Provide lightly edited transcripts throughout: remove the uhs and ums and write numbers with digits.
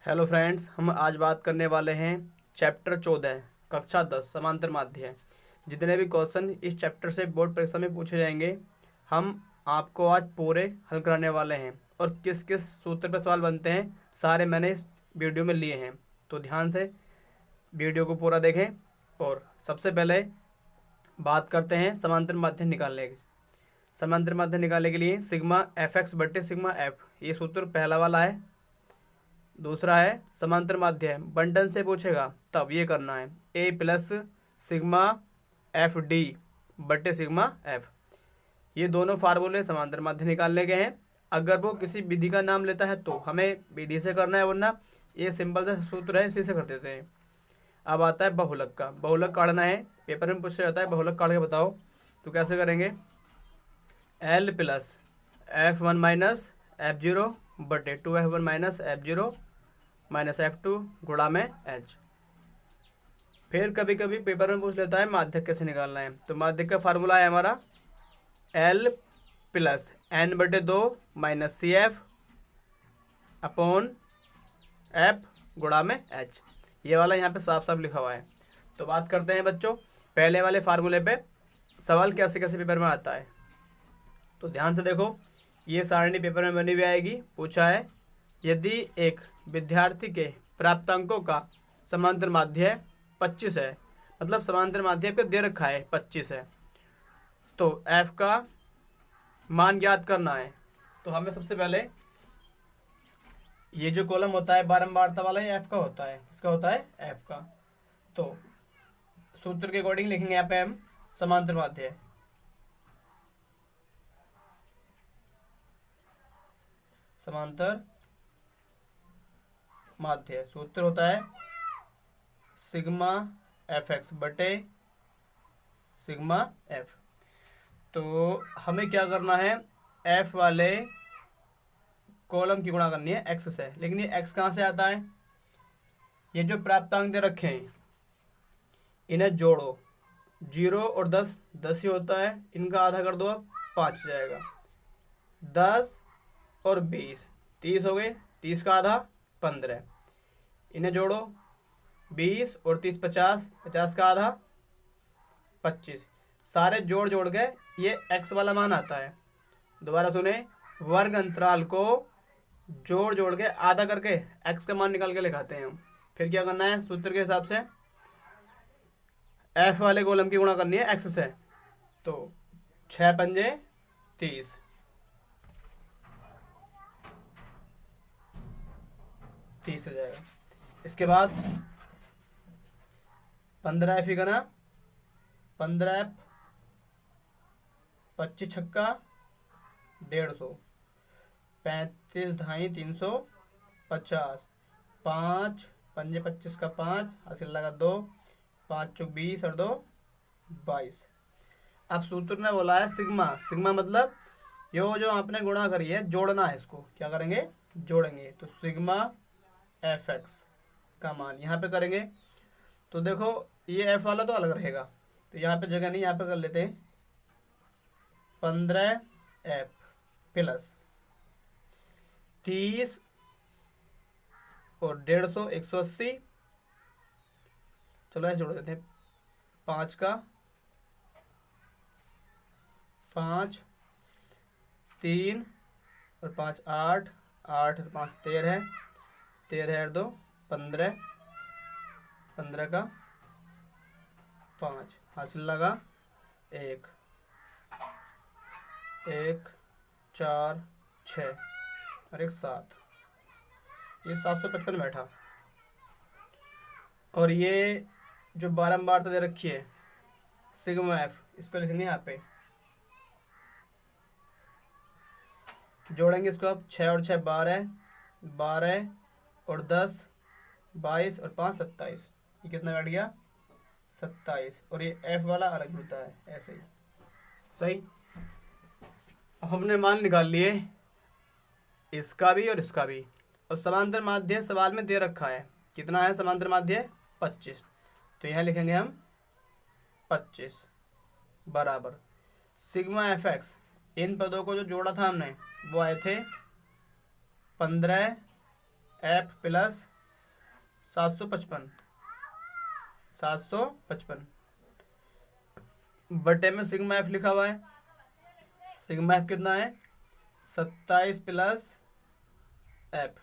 Hello friends, हम आज बात करने वाले हैं चैप्टर 14 कक्षा 10 समांतर माध्य। जितने भी क्वेश्चन इस चैप्टर से बोर्ड परीक्षा में पूछे जाएंगे हम आपको आज पूरे हल कराने वाले हैं। और किस किस सूत्र पर सवाल बनते हैं सारे मैंने इस वीडियो में लिए हैं, तो ध्यान से वीडियो को पूरा देखें। और सबसे पहले बात करते हैं समांतर माध्य निकालने की। समांतर माध्य निकालने के लिए सिग्मा एफ एक्स बट्टे सिग्मा एफ, ये सूत्र पहला वाला है। दूसरा है समांतर माध्य है, बंटन से पूछेगा तब ये करना है ए प्लस सिग्मा एफ डी बट्टे सिग्मा एफ। ये दोनों फार्मूले समांतर माध्य निकालने के हैं। अगर वो किसी विधि का नाम लेता है तो हमें विधि से करना है, वरना ये सिंपल सा सूत्र है, इसी से कर देते हैं। अब आता है बहुलक का। बहुलक काटना है, पेपर में पूछा जाता है बहुलक काट के बताओ, तो कैसे करेंगे। L plus F one minus F zero बटे two F one minus F zero minus F two गुणा में एच। फिर कभी कभी पेपर में पूछ लेता है माध्यक कैसे निकालना है, तो माध्यक का फार्मूला है हमारा एल प्लस एन बटे दो minus c f upon f गुणा में एच। ये वाला यहाँ पे साफ साफ लिखा हुआ है। तो बात करते हैं बच्चों पहले वाले फार्मूले पे, सवाल कैसे कैसे पेपर में आता है। तो ध्यान से देखो, ये सारणी पेपर में बनी हुई आएगी। पूछा है यदि एक विद्यार्थी के प्राप्तांकों का समांतर माध्य 25 है, मतलब समांतर माध्य पे दे रखा है 25 है, तो f का मान ज्ञात करना है। तो हमें सबसे पहले ये जो कॉलम होता है बारंबारता वाला, ये f का होता है, इसका होता है f का। तो सूत्र के अकॉर्डिंग लिखेंगे यहाँ पे हम समांतर माध्य। समांतर माध्य सूत्र होता है सिग्मा एफ एक्स बटे सिग्मा एफ। तो हमें क्या करना है, एफ वाले कॉलम की गुणा करनी है एक्स से। लेकिन ये एक्स कहाँ से आता है, ये जो प्राप्तांक दे रखे हैं इन्हें जोड़ो। 0 और 10 10 ही होता है, इनका आधा कर दो, अब 5 हो जाएगा। 10 और 20 30 हो गए, 30 का आधा 15, इन्हें जोड़ो। 20 और 30 50, 50 का आधा 25। सारे जोड़ जोड़ के ये x वाला मान आता है। दोबारा सुने, वर्ग अंतराल को जोड़ जोड़ के आधा करके x का मान निकाल के लिखाते हैं हम। फिर क्या करना है, सूत्र के हिसाब से f वाले कॉलम की गुणा करनी है x से। तो 6 पंजे 30, 30 हो जाएगा। इसके बाद 15 एफ ही करना, 15 एफ 25 छक्का 150, 35 ढाई 350, 5 पंजे 25 का 5 हासिल लगा 2, 5 चौक 20 और 2 22। अब सूत्र ने बोला है सिग्मा, सिग्मा मतलब यो जो आपने गुणा करी है जोड़ना है, इसको क्या करेंगे जोड़ेंगे। तो सिग्मा एफ एक्स का मान यहाँ पे करेंगे। तो देखो ये एफ वाला तो अलग रहेगा, तो यहाँ पे जगह नहीं, यहाँ पे कर लेते हैं 15 एफ प्लस 30 और 150 180। चलो ऐसे जोड़ देते हैं, 5 का 5 3 और 5 8, 8 और 5 13, 13 और 2 15, 15 का 5 हासिल लगा 1, 1 4 6 और 1 7, ये 755 बैठा। और ये जो बारंबारता दे रखी है सिग्मा एफ, इसको लिखेंगे यहाँ पे, जोड़ेंगे इसको अब 6 और 6 12, 12 और 10 22 और 5 27, ये कितना बैठ गया 27। और ये एफ वाला अलग होता है ऐसे ही, सही। अब हमने मान निकाल लिए इसका भी और इसका भी। अब समांतर माध्य सवाल में दे रखा है, कितना है समांतर माध्य 25, तो यहाँ लिखेंगे हम 25 बराबर सिग्मा एफ एक्स। इन पदों को जो जोड़ा था हमने वो आए थे 15 एफ प्लस 755, 755 बटे में सिग्मा एफ लिखा हुआ है। सिग्मा एफ कितना है? 27 प्लस एफ।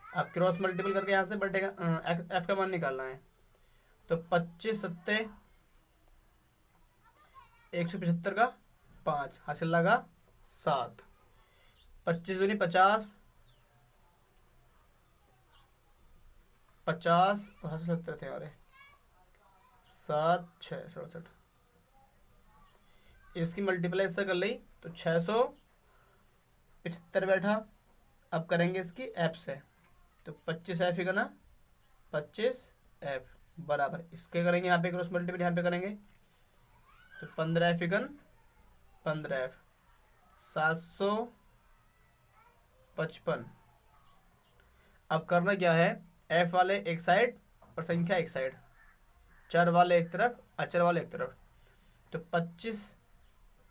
आप क्रॉस मल्टीपल करके यहाँ से बटे का एफ का मान निकालना है। तो 25 सत्ते 175 का 5 हासिल लगा 7। 25 दूनी 50, 50 और हासिल 70 थे हमारे। 7 6 67। इसकी मल्टीप्लाई इससे कर ली तो 675 बैठा। अब करेंगे इसकी एफ से, तो 25 एफ ही करना, 25 एफ बराबर इसके करेंगे यहाँ पे क्रॉस मल्टीप्लाई यहाँ पे करेंगे तो 15 एफ इकन 15 एफ 755। अब करना क्या है, एफ वाले एक साइड और संख्या एक साइड, चर वाले एक तरफ अचर वाले एक तरफ। तो 25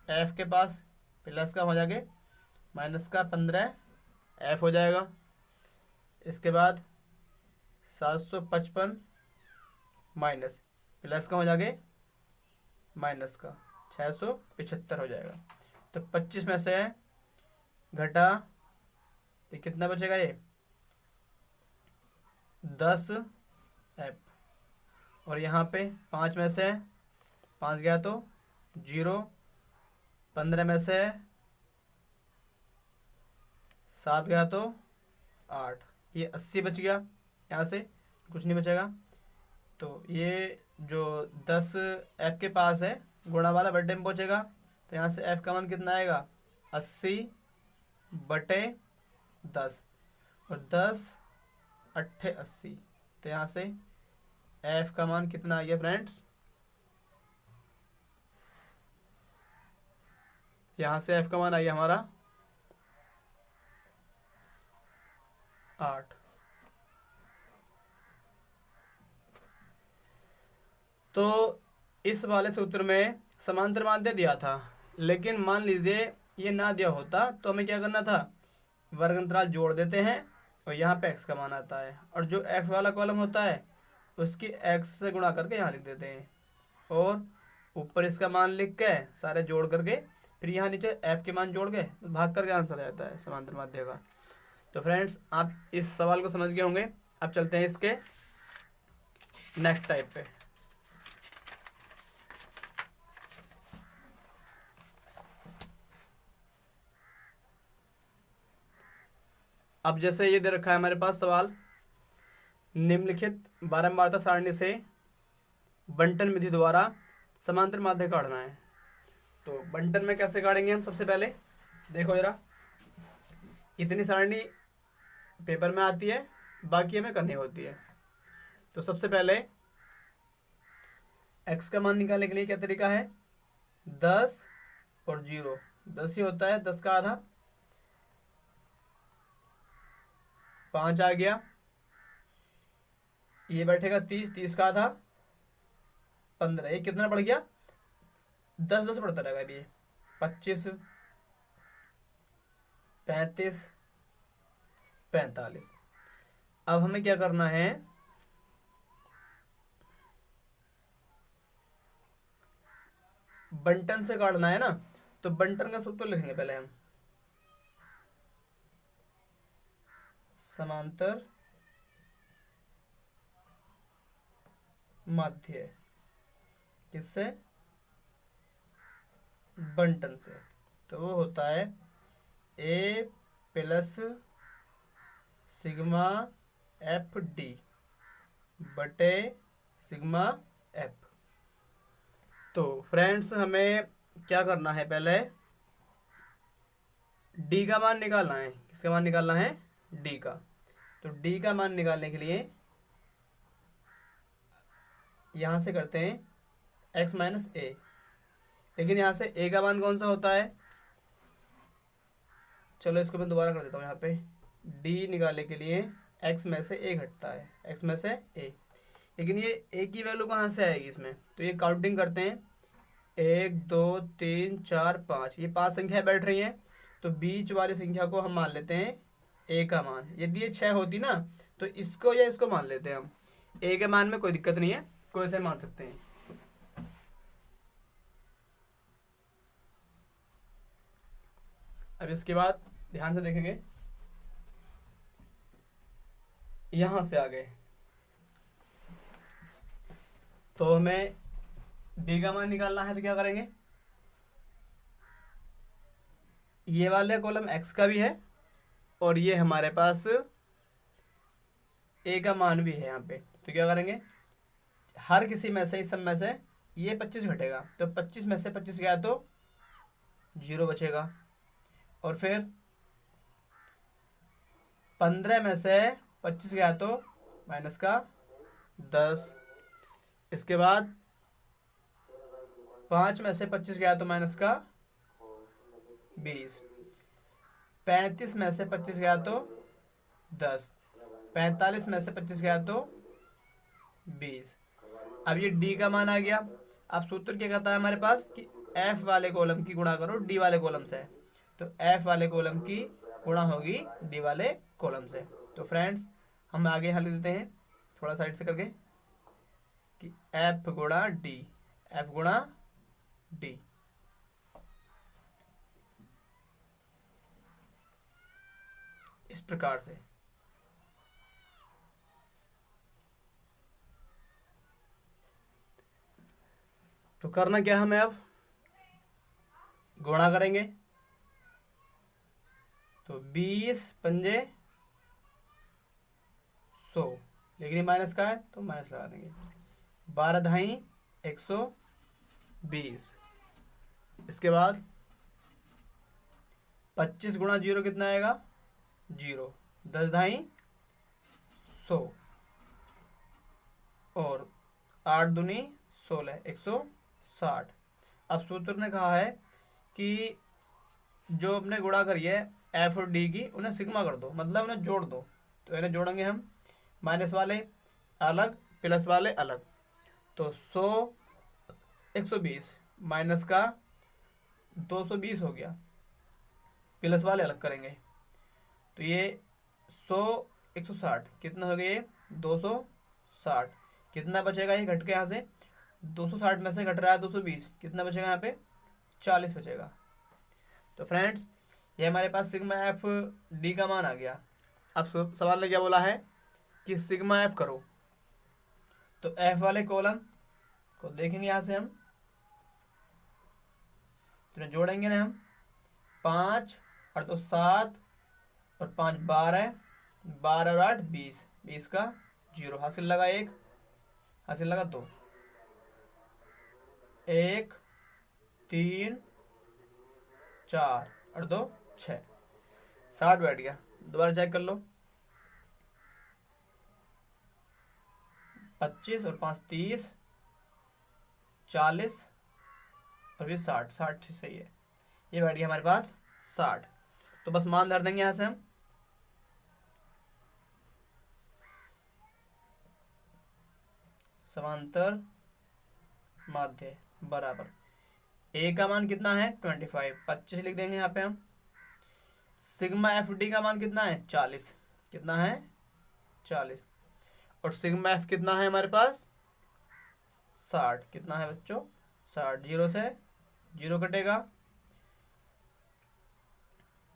एफ के पास प्लस का हो जाएगा माइनस का 15 एफ हो जाएगा। इसके बाद 755 माइनस प्लस का हो जाएगा माइनस का 675 हो जाएगा। तो 25 में से घटा तो कितना बचेगा, ये 10 एफ। और यहाँ पे 5 में से 5 गया तो 0, 15 में से 7 गया तो 8, ये 80 बच गया। यहाँ से कुछ नहीं बचेगा। तो ये जो 10 एफ के पास है गुणा वाला बटे में पहुँचेगा। तो यहाँ से एफ का मान कितना आएगा, 80 बटे 10 और 10 अट्ठे 80। तो यहाँ से एफ का मान कितना आ गया फ्रेंड्स, यहाँ से एफ का मान आ गया हमारा 8। तो इस वाले सूत्र में समांतर माध्य दिया था, लेकिन मान लीजिए ये ना दिया होता तो हमें क्या करना था, वर्ग अंतराल जोड़ देते हैं और यहाँ पे x का मान आता है, और जो f वाला कॉलम होता है उसकी x से गुणा करके यहाँ लिख देते हैं और ऊपर इसका मान लिख के सारे जोड़ करके फिर यहाँ नीचे f के मान जोड़ के भाग करके आंसर आ जाता है समांतर माध्य का। तो फ्रेंड्स आप इस सवाल को समझ गए होंगे। अब चलते हैं इसके नेक्स्ट टाइप पे। अब जैसे ये दे रखा है हमारे पास सवाल, निम्नलिखित बारंबारता सारणी से बंटन विधि द्वारा समांतर माध्य काटना है। तो बंटन में कैसे काटेंगे हम, सबसे पहले देखो जरा, इतनी सारणी पेपर में आती है, बाकी हमें करनी होती है। तो सबसे पहले x का मान निकालने के लिए क्या तरीका है, 10 और 0, 10 ही होता है, 10 का आधा 5 आ गया, ये बैठेगा 30, 30 का आधा 15, ये कितना बढ़ गया 10 10 बढ़ता रहेगा अभी, 25 35 45। अब हमें क्या करना है, बंटन से काटना है ना। तो बंटन का सूत्र लिखेंगे पहले हम, समांतर माध्य किससे, बंटन से। तो वो होता है a plus sigma F D बटे सिग्मा एफ। तो फ्रेंड्स हमें क्या करना है, पहले d का मान निकालना है। किसका मान निकालना है, d का। तो d का मान निकालने के लिए यहां से करते हैं x माइनस ए, लेकिन यहां से a का मान कौन सा होता है, चलो इसको मैं दोबारा कर देता हूँ। यहाँ पे d निकालने के लिए x में से a घटता है, x में से a, लेकिन ये a की वैल्यू कहाँ से आएगी इसमें। तो ये काउंटिंग करते हैं, 1 2 3 4 5, ये 5 संख्या बैठ रही हैं। तो बीच वाली संख्या को हम मान लेते हैं a का मान। यदि ये 6 होती ना तो इसको या इसको मान लेते हैं हम, ए के मान में कोई दिक्कत नहीं है, कोई से मान सकते हैं। अब इसके बाद ध्यान से देखेंगे, यहां से आगे तो हमें बी का मान निकालना है, तो क्या करेंगे, ये वाले कॉलम एक्स का भी है और ये हमारे पास ए का मान भी है यहाँ पे, तो क्या करेंगे, हर किसी में से, इस सब में से ये 25 घटेगा, तो 25 में से 25 गया तो 0 बचेगा, और फिर 15 में से 25 गया तो माइनस का 10, इसके बाद 5 में से 25 गया तो माइनस का 20, 35 में से 25 गया तो 10, 45 में से 25 गया तो 20। अब ये डी का मान आ गया। अब सूत्र क्या कहता है हमारे पास कि एफ वाले कॉलम की गुणा करो डी वाले कॉलम से, तो एफ वाले कॉलम की गुणा होगी डी वाले कॉलम से। तो फ्रेंड्स हम आगे यहाँ लिख देते हैं थोड़ा साइड से करके कि एफ गुणा डी, एफ गुणा डी। इस प्रकार से तो करना क्या हमें, अब गुणा करेंगे, तो 20 पंजे 100, लेकिन ये माइनस का है तो माइनस लगा देंगे, 12 ढाई 120, इसके बाद 25 गुणा 0 कितना आएगा 0, 10 ढाई 100, और 8 दूनी 16 160। अब सूत्र ने कहा है कि जो अपने गुणा करिए एफ और डी की उन्हें सिग्मा कर दो, मतलब उन्हें जोड़ दो, तो इन्हें जोड़ेंगे हम, माइनस वाले अलग प्लस वाले अलग, तो 100 120 माइनस का 220 हो गया, प्लस वाले अलग करेंगे, तो ये 100 160 कितना हो गया, ये 260, कितना बचेगा, ये घट के यहाँ से 260 में से घट रहा है 220, कितना बचेगा यहाँ पे 40 बचेगा। तो फ्रेंड्स ये हमारे पास सिग्मा एफ डी का मान आ गया। अब सवाल ने क्या बोला है कि सिग्मा एफ करो, तो एफ वाले कॉलम को देखेंगे यहाँ से हम, तो जोड़ेंगे ना हम, 5 और 2 7 और 5 12, 12 और 8 20, 20 का 0, हासिल लगा 1, हासिल लगा 2, 1 3 4 और 2 6, 60 बैठ गया। दोबारा चेक कर लो, 25 और 5 30, 40 और फिर 60, 60 सही है, ये बैठ गया हमारे पास 60। तो बस मान धर देंगे यहाँ से हम, समांतर माध्य बराबर ए का मान कितना है 25, 25 लिख देंगे यहाँ पे हम, सिग्मा एफ डी का मान कितना है 40, कितना है 40, और सिग्मा एफ कितना है हमारे पास 60, कितना है बच्चों 60, 0 से 0 कटेगा,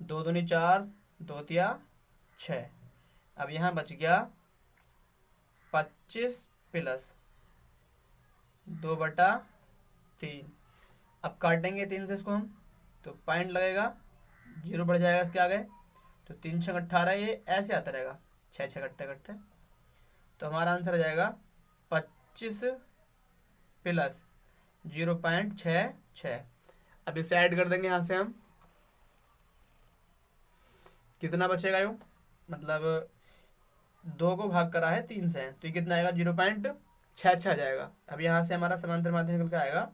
2 दूनी 4, 2 तिया 6, अब यहाँ बच गया 25 प्लस 2/3, अब काटेंगे 3 से इसको हम, तो पॉइंट लगेगा, 0 बढ़ जाएगा इसके आगे, तो 3 6 18, ये ऐसे आता रहेगा 6 6 कटते कटते, तो हमारा आंसर आ जाएगा 25 प्लस 0.66। अब इसे ऐड कर देंगे यहाँ से हम, कितना बचेगा यो, मतलब 2 को भाग करा है 3 से, तो ये कितना आएगा 0.66 आ जाएगा। अब यहाँ से हमारा समांतर माध्य निकल के आएगा,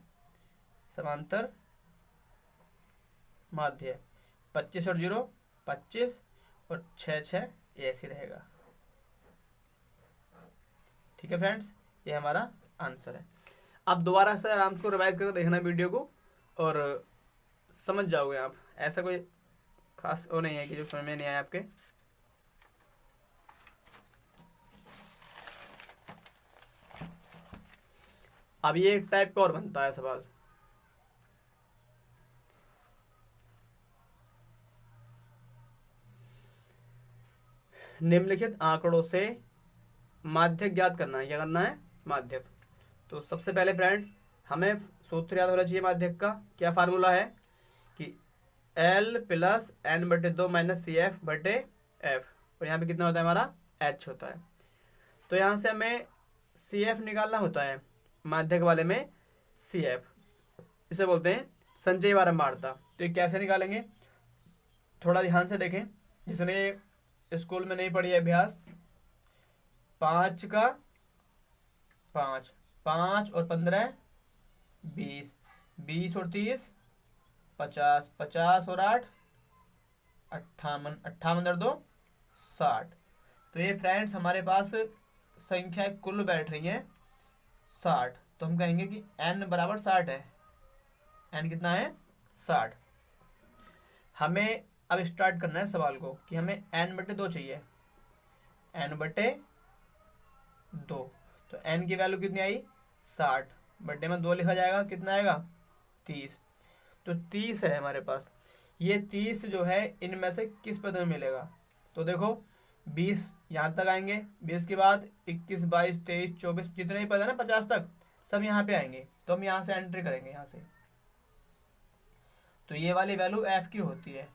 समांतर माध्य 25 और 0 25 और 6 6 ऐसे रहेगा। ठीक है फ्रेंड्स, ये हमारा आंसर है। आप दोबारा से आराम से रिवाइज करके देखना वीडियो को और समझ जाओगे आप, ऐसा कोई खास वो नहीं है कि जो समझ में नहीं आया आपके। अब ये एक टाइप का और बनता है सवाल। निम्नलिखित आंकड़ों से माध्यक ज्ञात करना है। क्या करना है? माध्यक। तो सबसे पहले फ्रेंड्स हमें सूत्र याद होना चाहिए माध्यक का। क्या फार्मूला है कि L प्लस एन बटे 2 माइनस सी एफ बटे एफ, और यहाँ पे कितना होता है हमारा? H होता है। तो यहाँ से हमें सी एफ निकालना होता है, माध्यक वाले में सी एफ, इसे बोलते हैं संचयी बारंबारता। तो ये कैसे निकालेंगे, थोड़ा ध्यान से देखें। जिसने स्कूल में नहीं पढ़ी है अभ्यास, 5 का 5, 5 और 15 20, 20 और 30 50, 50 और 8 58, 58 और 2 60। तो ये फ्रेंड्स हमारे पास संख्या कुल बैठ रही है 60। तो हम कहेंगे कि n बराबर 60 है। n कितना है? 60। हमें अब स्टार्ट करना है सवाल को कि हमें n बटे 2 चाहिए। n बटे 2, तो n की वैल्यू कितनी आई? 60 बटे में 2 लिखा जाएगा, कितना आएगा? 30। तो 30 है हमारे पास। ये 30 जो है इनमें से किस पद में मिलेगा? तो देखो 20 यहाँ तक आएंगे, 20 के बाद 21, 22, 23, 24 जितने भी पद है ना 50 तक, सब यहाँ पे आएंगे। तो हम यहाँ से एंट्री करेंगे यहाँ से। तो ये वाली वैल्यू f की होती है।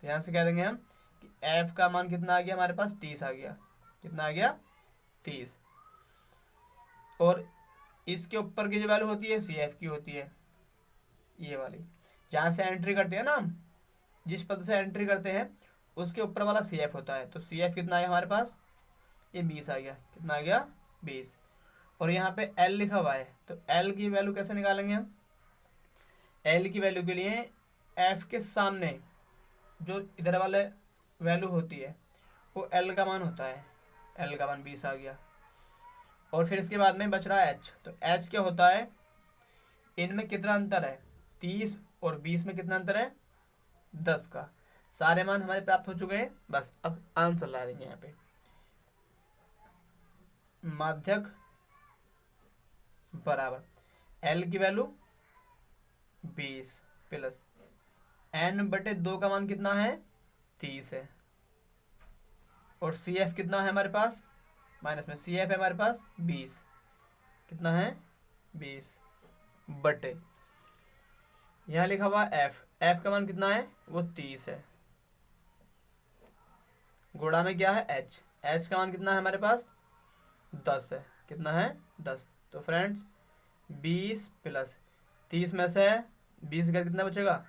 तो यहाँ से कह देंगे हम कि f का मान कितना आ गया हमारे पास? 30 आ गया। कितना आ गया? 30। और इसके ऊपर की जो वैल्यू होती है सी एफ की होती है, ये वाली। जहाँ से एंट्री करते हैं ना हम, जिस पद से एंट्री करते हैं उसके ऊपर वाला सी एफ होता है। तो सी एफ कितना आया हमारे पास? ये 20 आ गया। कितना आ गया? 20। और यहाँ पे एल लिखा हुआ है, तो एल की वैल्यू कैसे निकालेंगे हम? एल की वैल्यू के लिए एफ के सामने जो इधर वाले वैल्यू होती है वो एल का मान होता है। एल का मान 20 आ गया। और फिर इसके बाद में बच रहा है एच। तो एच क्या होता है? इनमें कितना अंतर है? 30 और 20 में कितना अंतर है? 10 का। सारे मान हमारे प्राप्त हो चुके हैं। बस अब आंसर ला देंगे यहाँ पे। माध्यक बराबर एल की वैल्यू 20 प्लस n बटे 2 का मान कितना है? 30 है। और सी एफ कितना है हमारे पास? माइनस में सी एफ है हमारे पास 20। कितना है? 20 बटे, यहाँ लिखा हुआ एफ, एफ का मान कितना है? वो 30 है। गुणा में क्या है? एच, एच का मान कितना है हमारे पास? 10 है। कितना है? 10। तो फ्रेंड्स 20 प्लस 30 में से 20 का कितना बचेगा?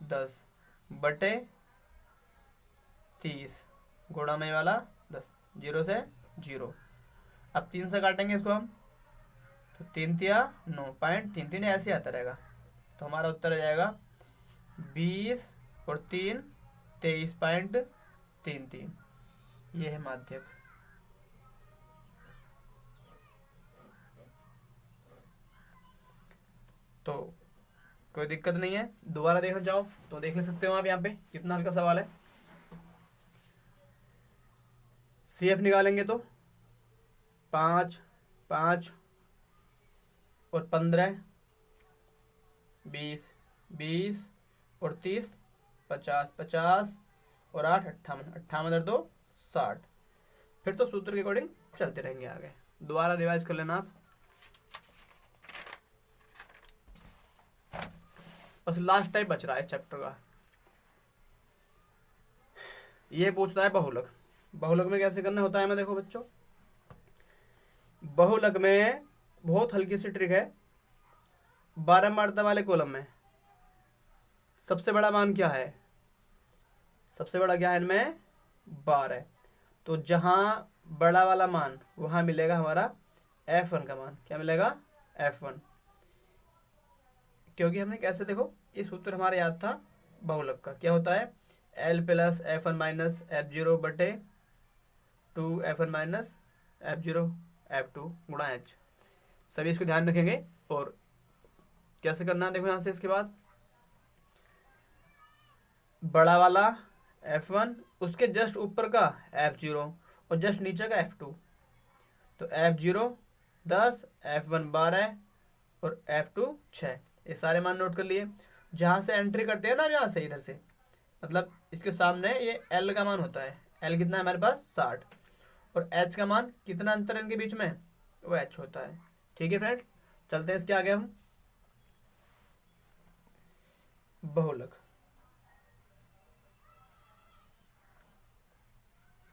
10 बटे 30, गुणा में वाला 10, 0 से 0। अब 3 से काटेंगे इसको हम, तो 3 तिया 9.33 ऐसे आता रहेगा। तो हमारा उत्तर आ जाएगा 20 और 3 23.33। ये है माध्यक। तो कोई दिक्कत नहीं है, दोबारा देखना चाहो तो देख ले सकते हो आप। यहाँ पे कितना हल्का सवाल है। सी एफ निकालेंगे तो 5, 5 और 15 20, 20 और 30 50, 50 और 8 58, 58 और 2 60। फिर तो सूत्र के अकॉर्डिंग चलते रहेंगे आगे। दोबारा रिवाइज कर लेना आप। बस लास्ट टाइप बच रहा है चैप्टर का। ये पूछता है बहुलक। बहुलक में कैसे करना होता है मैं देखो बच्चों, बहुलक में बहुत हल्की सी ट्रिक है। बारंबारता वाले कॉलम में सबसे बड़ा मान क्या है? सबसे बड़ा क्या है इनमें? 12। तो जहां बड़ा वाला मान वहां मिलेगा हमारा F1 का मान। क्या मिलेगा? F1। क्योंकि हमने कैसे, देखो ये सूत्र हमारा याद था बहुलक का। क्या होता है? L plus F1 minus F0 बटे 2 F1 माइनस F0 F2 गुणा H। सभी इसको ध्यान रखेंगे। और कैसे करना है देखो, यहाँ से इसके बाद बड़ा वाला F1, उसके जस्ट ऊपर का F0 और जस्ट नीचे का F2। तो F0 10, F1 12 और F2 6। ये सारे मान नोट कर लिए। जहाँ से एंट्री करते हैं ना, यहाँ से इधर से, मतलब इसके सामने ये L का मान होता है। L कितना है हमारे पास 60, और H का मान कितना अंतर है इनके बीच में, वो H होता है। ठीक है फ्रेंड, चलते हैं इसके आगे हम। बहुलक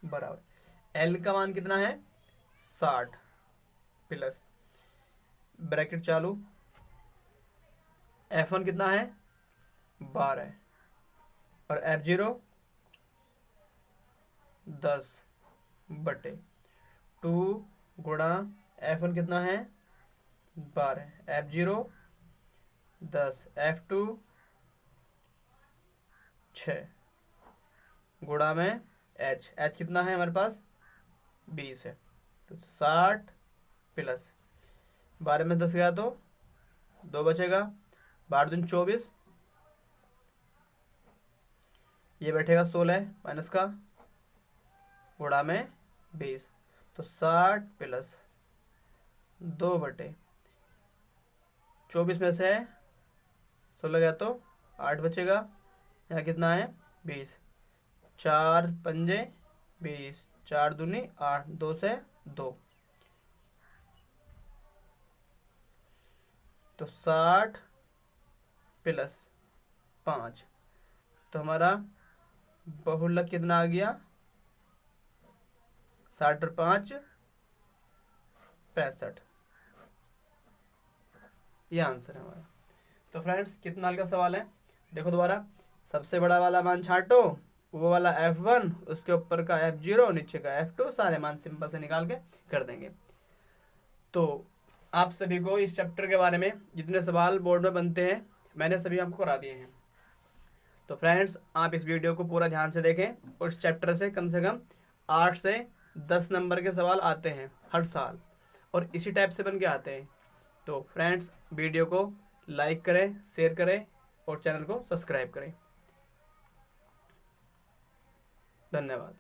बराबर L का मान कितना है 60 प्लस ब्रैकेट चालू F1 कितना है 12 और F0 10 बटे 2 गुणा F1 कितना है 12, F0 10, F2 6 गुणा में H कितना है हमारे पास 20 है। तो 60 प्लस 12 में 10 गया तो 2 बचेगा, 12 दूनी 24, ये बैठेगा 16 माइनस का गुणा में 20, तो 60 प्लस 2 बटे 24 में से 16 गया तो 8 बचेगा, यहाँ कितना है 20, 4 पंजे 20, 4 दूनी 8, 2 से 2, तो 60 प्लस 5, तो हमारा बहुलक कितना आ गया 60 और 5 65। ये आंसर है हमारा। तो फ्रेंड्स कितना हल्का सवाल है, देखो दोबारा। सबसे बड़ा वाला मान छांटो, वो वाला F1, उसके ऊपर का F0, नीचे का F2, सारे मान सिंपल से निकाल के कर देंगे। तो आप सभी को इस चैप्टर के बारे में जितने सवाल बोर्ड में बनते हैं मैंने सभी आपको करा दिए हैं। तो फ्रेंड्स आप इस वीडियो को पूरा ध्यान से देखें, और इस चैप्टर से कम 8 से 10 नंबर के सवाल आते हैं हर साल, और इसी टाइप से बन के आते हैं। तो फ्रेंड्स वीडियो को लाइक करें, शेयर करें और चैनल को सब्सक्राइब करें। धन्यवाद।